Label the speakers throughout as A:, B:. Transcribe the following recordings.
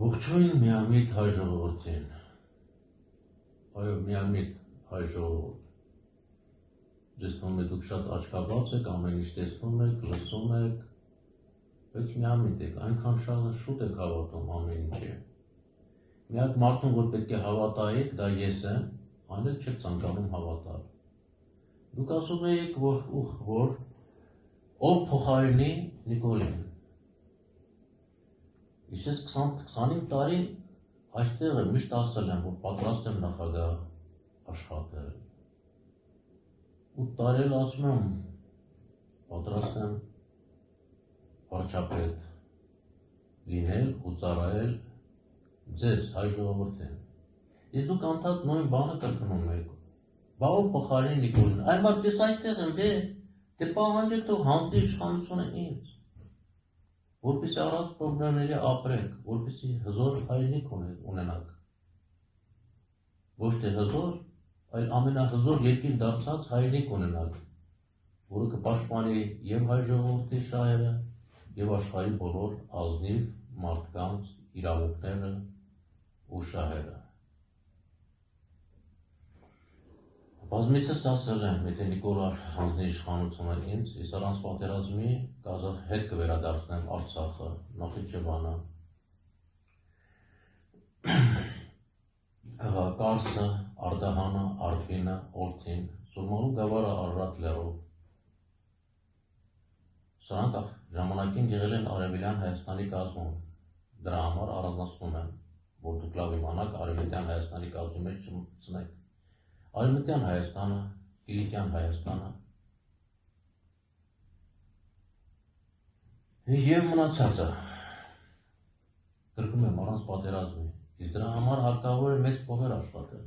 A: Ողջույն միամիտ հայ ժողովրդին, այո միամիտ հայ ժողովուրդ, ձեզ թվում է դուք շատ աչքաբաց եք, ամեն ինչ տեսնում եք, լսում եք, բայց միամիտ եք, այնքան շուտ եք հավատում ամեն ինչը, միակ մարդուն, որ պետք է հավատայիք, դա ես եմ, այն էլ չեք ցանկանում հավատալ, դուք ասում եք, որ ով փոխարինի Նիկոլին, Ես 25 տարի այստեղ եմ, միշտ ասել եմ, որ պատրաստ եմ նախագահ աշխատել։ 8 տարի էլ ասում եմ, պատրաստ եմ վարչապետ լինել ու ծառայել ձեզ, հայ ժողովրդին։ Իսկ դուք անդադ նույն բանը կրկնում եք։ Բա ով փոխարինի Նիկոլին։ Այ մարդ ես այստեղ եմ, դե պահանջեք թող հանձնի իշխանությունը ինձ։ Որպեսզի առանց պրոբլեմների ապրեք, որպեսզի հզոր հայրենիք ունենաք։ Ոչ թե հզոր, այլ ամենահզոր երկիր դարձած հայրենիք ունենաք, որը կպաշտպանի եւ հայ ժողովրդի շահերը, եւ աշխարհի բոլոր ազնիվ մարդկանց իրավունքները ու շահերը։ Բազմիցս ասել եմ, եթե Նիկոլը հանձնի իշխանությունը ինձ, ես առանց պատերազմի հետ կվերադարձնեմ Արցախը, Նախիջևանը, Կարսը, Արդահանը, Արտվինը, Օրթին, Սուրմալու գավառը, Արարատ լեռով։ Սրանք ժամանակին եղել են Արևելյան Հայաստանի կազմում, դրա համար առանձնացնում եմ, որ դուք լավ իմանաք Արևելյան Հայաստանի կազմի մեջ չմտցնեք։ Արևմտյան Հայաստանը, Կիլիկյան Հայաստանը և մնացածը կրկնում եմ առանց պատերազմի, իսկ դրա համար հարկավոր է մեծ փողեր աշխատել։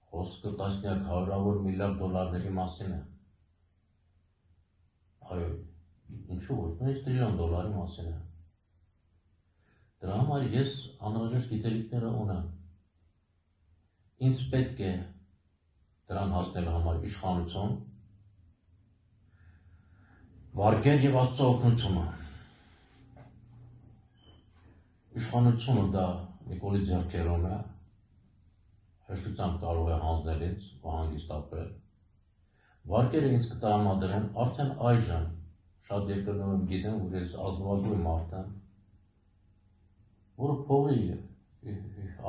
A: Խոսքը տասնյակ հարյուրավոր միլիարդ դոլարների մասին է։ Այո, ինչու ոչ, նույնիսկ տրիլիոն դոլարի մասին է։ Դրա համար ես անհրաժեշտ գիտելիքները ունեմ։ Ինձ պետք է դրան հասնելու համար իշխանություն, վարկեր և Աստծո օգնությունը։ Իշխանությունը դա Նիկոլի ձեռքերում է, հեշտությամբ կարող է հանձնել ինձ ու հանգստացնել։ Վարկերը ինձ կտրամադրեն արդեն այժմ, շատ երկրներում գիտեմ, որ ես ազնվագույն մարդ եմ, որը փողի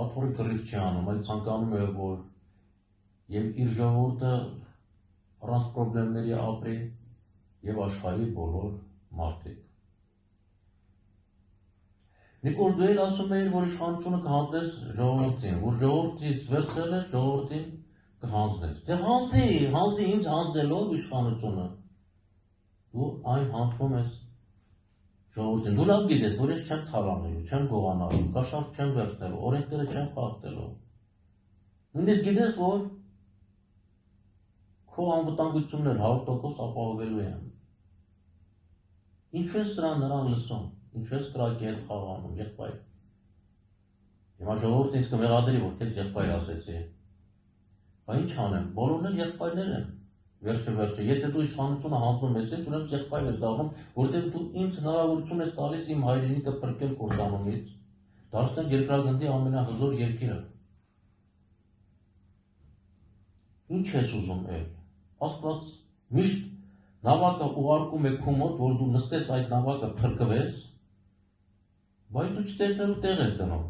A: աթոռի կռիվ չի անում, այլ ցանկանում է, որ և իր ժողովուրդը առանց պրոբլեմների ապրի և աշխարհի բոլոր մարդիկ։ Նիկոլ, դու էլ ասում էիր, որ իշխանությունը կհանձնես ժողովրդին, որ ժողովրդից վերցրել ես, ժողովրդին կհանձնես։ Դե հանձնի ինձ հանձնելով իշխանությունը, դու այն հանձնում ես ժողովրդին, դու լավ գիտես, որ ես չեմ թալանելու, չեմ գողանալու, կաշառք չեմ վերցնելու, օրենքները չեմ խախտելու։ Նույնիսկ գիտես, որ քո անվտանգություններ 100% ապահովելու եմ։ Ինչու ես նրան լսում, ինչու ես կրակի հետ խաղանում, եղբայր։ Հիմա ժողովուրդն ինձ կմեղադրի, որ քեզ եղբայր ասեցի։ Բա ինչ անեմ, բոլորն էլ եղբայրներ են։ Վերջը, եթե դու իշխանությունը հանձնում ես, ուրեմն եղբայր ես դառնում, որտեղ դու ինձ հնարավորություն ես տալիս իմ հայրենիքը փրկել կործանումից, դարձնել երկրագնդի ամենահզոր երկիրը։ Ինչ ես ուզում էլ։ Աստված միշտ նավակը ուղարկում է քո մոտ, որ դու նստես այդ նավակը փրկվես, բայց դու չտեսնելու տեղ ես դնում։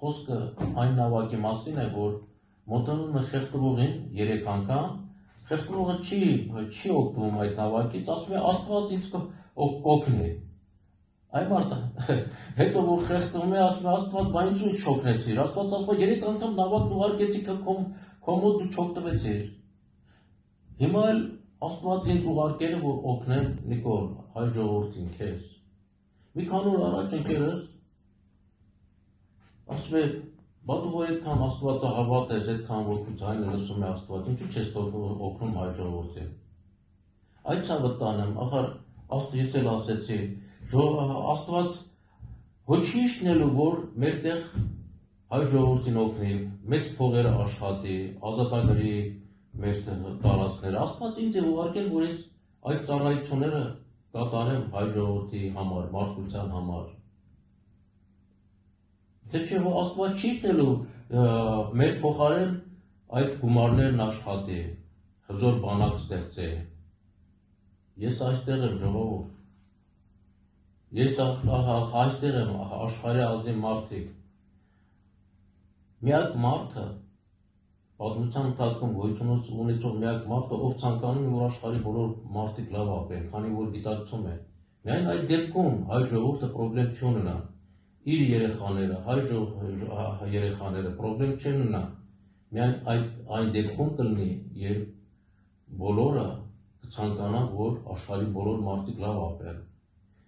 A: Խոսքը այն նավակի մասին է, որ մոտենում է խեղդվողին 3 անգամ, խեղդվողը չի օգտվում այդ նավակից, ասում է Աստված ինձ կօգնի։ Այ մարդը, հետո որ խեղդվում է, ասում է Աստված, բա ինչու ինձ չօգնեցիր, Աստված ասում է 3 անգամ նավակն ուղարկեցի քո մոտ դու չօգտվեցիր։ Հիմա էլ Աստված ինձ ուղարկել է, որ օգնեմ Նիկոլ, հայ ժողովրդին քեզ։ Մի քանի օր առաջ ընկերս ասում է Բա դու որ այդքան աստվածահավատ ես, այդքան որ քո ձայնը լսում է Աստված, ինչու չես օգնում հայ ժողովրդին։ Այդ ցավը տանեմ, ախր ես էլ ասեցի, Աստված ոչ չի իշնելու, որ մերտեղ հայ ժողովրդին օգնի, մեծ փողերը աշխատի, ազատագրի մեր տարածքները։ Աստված ինձ է ուղարկել, որ ես այդ ծառայությունները կատարեմ հայ ժողովրդի համար, մարդկության համար։ Թե չէ հո Աստված չի տելու մեր փոխարեն այդ գումարներն աշխատի, հզոր բանակ ստեղծի։ Ես այստեղ եմ ժողովուրդ։ Ես այստեղ եմ աշխարհի ազնիվ մարդիկ։ Միակ մարդը պատմության ընթացքում գոյություն ունեցող միակ մարդը, ով ցանկանում է, որ աշխարհի բոլոր մարդիկ լավ ապրեն, քանի որ գիտակցում է։ Միայն այդ դեպքում հայ ժողովուրդը պրոբլեմ չունենա։ Իր երեխաները, հայ երեխաները պրոբլեմ չեն ունենա։ Միայն այն դեպքում կլինի, երբ բոլորը կցանկանան, որ աշխարհի բոլոր մարդիկ լավ ապրեն։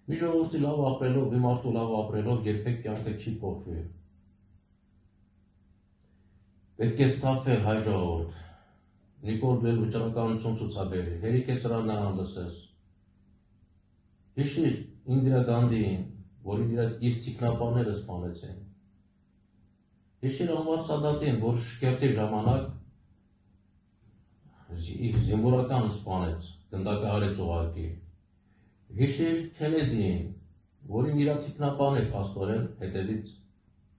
A: Մի ժողովրդի լավ ապրելով, մի մարդու լավ ապրելով երբեք կյանքը չի փոխվի։ Պետք է ստացվել հայ ժողովուրդ։ Նիկոլ դու վճռականություն ցուցաբերի, հերիք է սրան նրան լսես։ Հիշիր Ինդիրա Գանդիին, որին իր թիկնապահները սպանեցին։ Հիշիր Անվար Սադատին, որ շքերթի ժամանակ զինվորական սպանեց, գնդակահարեց ուղղակի։ Հիշիր Քենեդիին, որին իր թիկնապահն է փաստորեն հետևից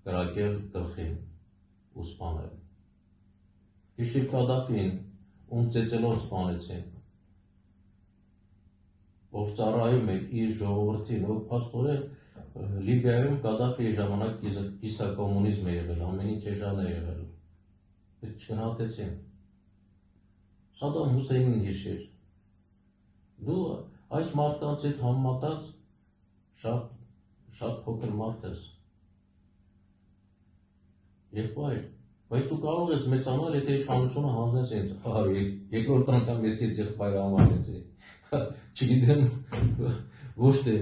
A: կրակել գլխին ու սպանել։ Հիշիր Կադաֆին, ում ծեծելով սպանեցին, ով ծառայում էր իր ժողովրդին, ով փաստորեն Լիբիայում Կադաֆիի ժամանակ կիսակոմունիզմ է եղել, ամեն ինչ էժան է եղել։ Պետք չգնահատեցին։ Սադամ Հուսեյնին հիշիր։ Դու այս մարդկանց հետ համեմատած շատ փոքր մարդ ես։ Եղբայր, բայց դու կարող ես մեծանալ, եթե իշխանությունը հանձնես ինձ։ Երկրորդ անգամ ես քեզ եղբայր անվանեցի։ Չգիտեմ, ոչ թե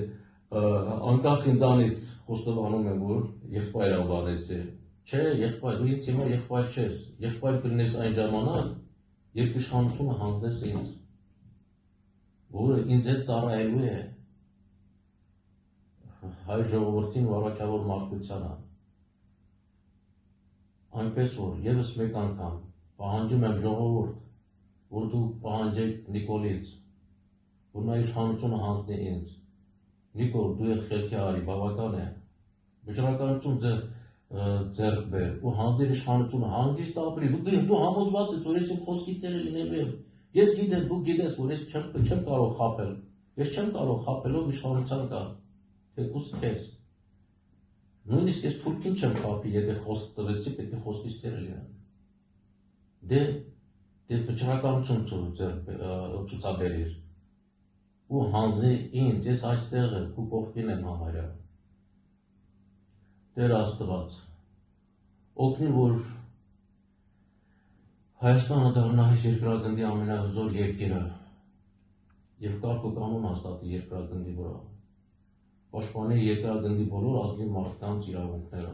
A: անկախ ինձանից խոստովանում եմ, որ եղբայր անվանեցի։ Չէ, եղբայր, դու ինձ հիմա եղբայր չես։ Եղբայր կլինես այն ժամանակ, երբ իշխանությունը հանձնես ինձ, որը ինձ հետ ծառայելու է հայ ժողովրդին ու առաջավոր մարդկությանը։ Այնպես որ եւս մեկ անգամ պահանջում եմ ժողովուրդ, որ դու պահանջեք Նիկոլից, որ նա իշխանությունը հանձնի ինձ։ Նիկոլ, դու եք խելքի արի, բավական է։ Վճռականություն ձեռք բեր ու հանձնիր իշխանությունը, հանգիստ ապրի։ Դու համոզված ես, որ ես իմ խոսքի տերը լինելու եմ։ Ես գիտեմ, դու գիտես, որ ես չեմ կարող խաբել։ Ես չեմ կարող խաբելով իշխանության կա։ Թեկուզ քեզ։ Նույնիսկ ես թուրքին չեմ խաբի, եթե խոսք տվեցի, պետք է խոսքից տերը լինեմ։ Դե վճռականություն ցուցաբերիր։ Ու հանձնի ինձ, ես այստեղ եմ, ու կողքին եմ համարյա։ Տեր Աստված, օգնի, որ Հայաստանը դառնա երկրագնդի ամենահզոր երկիրը եւ կարգ ու կանոն հաստատի երկրագնդի վրա։ Պաշտպանի երկրագնդի բոլոր ազնիվ մարդկանց իրավունքները։